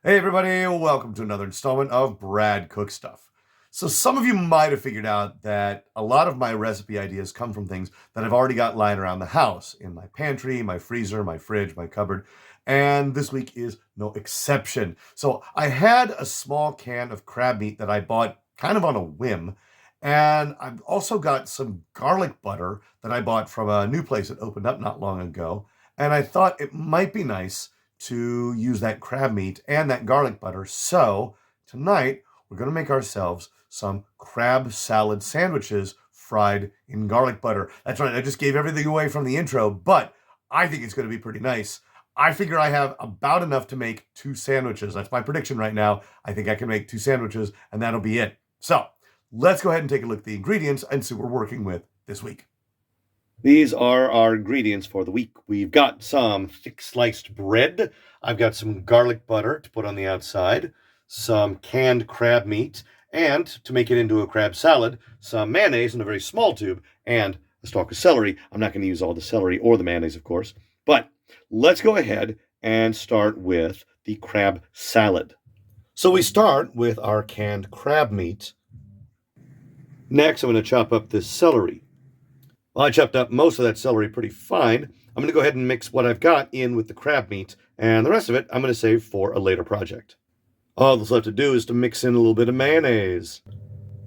Hey everybody, welcome to another installment of Brad Cook Stuff. So some of you might have figured out that a lot of my recipe ideas come from things that I've already got lying around the house, in my pantry, my freezer, my fridge, my cupboard, and this week is no exception. So I had a small can of crab meat that I bought kind of on a whim, and I've also got some garlic butter that I bought from a new place that opened up not long ago, and I thought it might be nice to use that crab meat and that garlic butter. So tonight we're going to make ourselves some crab salad sandwiches fried in garlic butter. That's right, I just gave everything away from the intro, but I think it's going to be pretty nice. I figure I have about enough to make 2 sandwiches. That's my prediction right now. I think I can make 2 sandwiches and that'll be it. So let's go ahead and take a look at the ingredients and see what we're working with this week. These are our ingredients for the week. We've got some thick sliced bread. I've got some garlic butter to put on the outside, some canned crab meat, and to make it into a crab salad, some mayonnaise in a very small tube, and a stalk of celery. I'm not going to use all the celery or the mayonnaise, of course, but let's go ahead and start with the crab salad. So we start with our canned crab meat. Next, I'm going to chop up this celery. Well, I chopped up most of that celery pretty fine. I'm going to go ahead and mix what I've got in with the crab meat, and the rest of it I'm going to save for a later project. All that's left to do is to mix in a little bit of mayonnaise.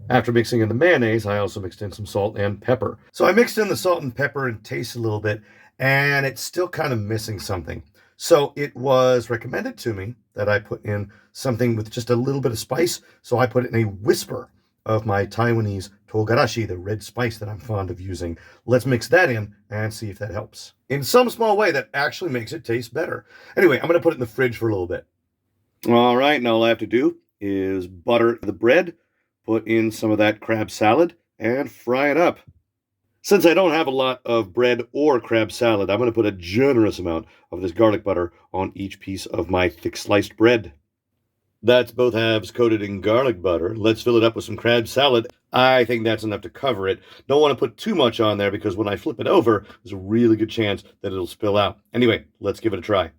After mixing in the mayonnaise, I also mixed in some salt and pepper. So I mixed in the salt and pepper and tasted a little bit, and it's still kind of missing something. So it was recommended to me that I put in something with just a little bit of spice, so I put in a whisper of my Taiwanese togarashi, the red spice that I'm fond of using. Let's mix that in and see if that helps. In some small way, that actually makes it taste better. Anyway, I'm going to put it in the fridge for a little bit. All right, now all I have to do is butter the bread, put in some of that crab salad, and fry it up. Since I don't have a lot of bread or crab salad, I'm going to put a generous amount of this garlic butter on each piece of my thick sliced bread. That's both halves coated in garlic butter. Let's fill it up with some crab salad. I think that's enough to cover it. Don't want to put too much on there because when I flip it over, there's a really good chance that it'll spill out. Anyway, let's give it a try.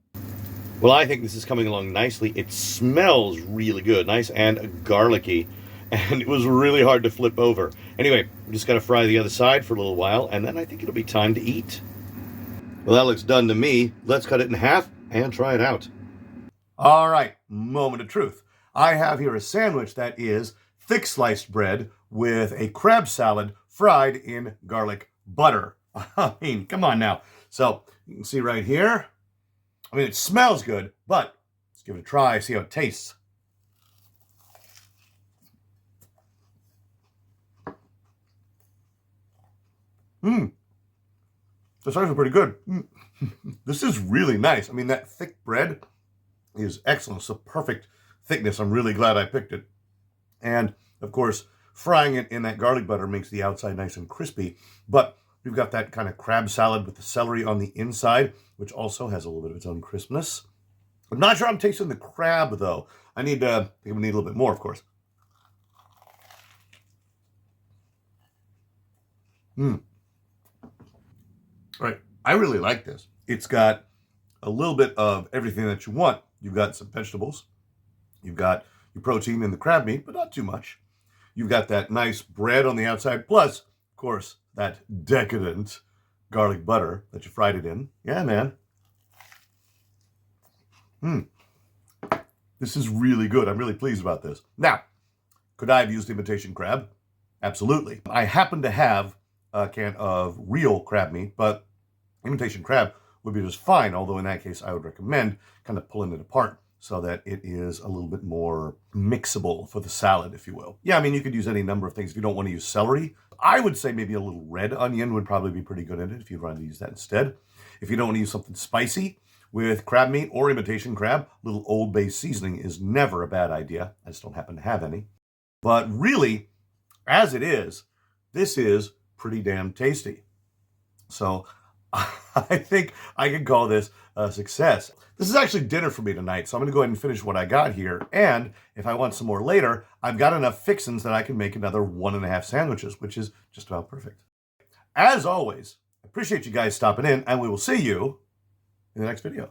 Well, I think this is coming along nicely. It smells really good, nice and garlicky, and it was really hard to flip over. Anyway, I'm just going to fry the other side for a little while, and then I think it'll be time to eat. Well, that looks done to me. Let's cut it in half and try it out. All right, moment of truth. I have here a sandwich that is thick sliced bread with a crab salad fried in garlic butter. I mean, come on now. So you can see right here. I mean, it smells good, but let's give it a try, see how it tastes. That's actually pretty good. This is really nice. I mean, that thick bread is excellent. It's a perfect thickness. I'm really glad I picked it. And of course, frying it in that garlic butter makes the outside nice and crispy. But we've got that kind of crab salad with the celery on the inside, which also has a little bit of its own crispness. I'm not sure I'm tasting the crab, though. I think we need a little bit more, of course. All right. I really like this. It's got a little bit of everything that you want. You've got some vegetables. You've got your protein in the crab meat, but not too much. You've got that nice bread on the outside, plus, of course, that decadent garlic butter that you fried it in. Yeah, man. This is really good. I'm really pleased about this. Now, could I have used imitation crab? Absolutely. I happen to have a can of real crab meat, but imitation crab would be just fine, although in that case I would recommend kind of pulling it apart so that it is a little bit more mixable for the salad, if you will. Yeah, I mean, you could use any number of things. If you don't want to use celery, I would say maybe a little red onion would probably be pretty good in it if you'd rather use that instead. If you don't want to use something spicy with crab meat or imitation crab, a little Old Bay seasoning is never a bad idea. I just don't happen to have any. But really, as it is, this is pretty damn tasty. So I think I can call this a success. This is actually dinner for me tonight, so I'm going to go ahead and finish what I got here. And if I want some more later, I've got enough fixins that I can make another 1.5 sandwiches, which is just about perfect. As always, I appreciate you guys stopping in, and we will see you in the next video.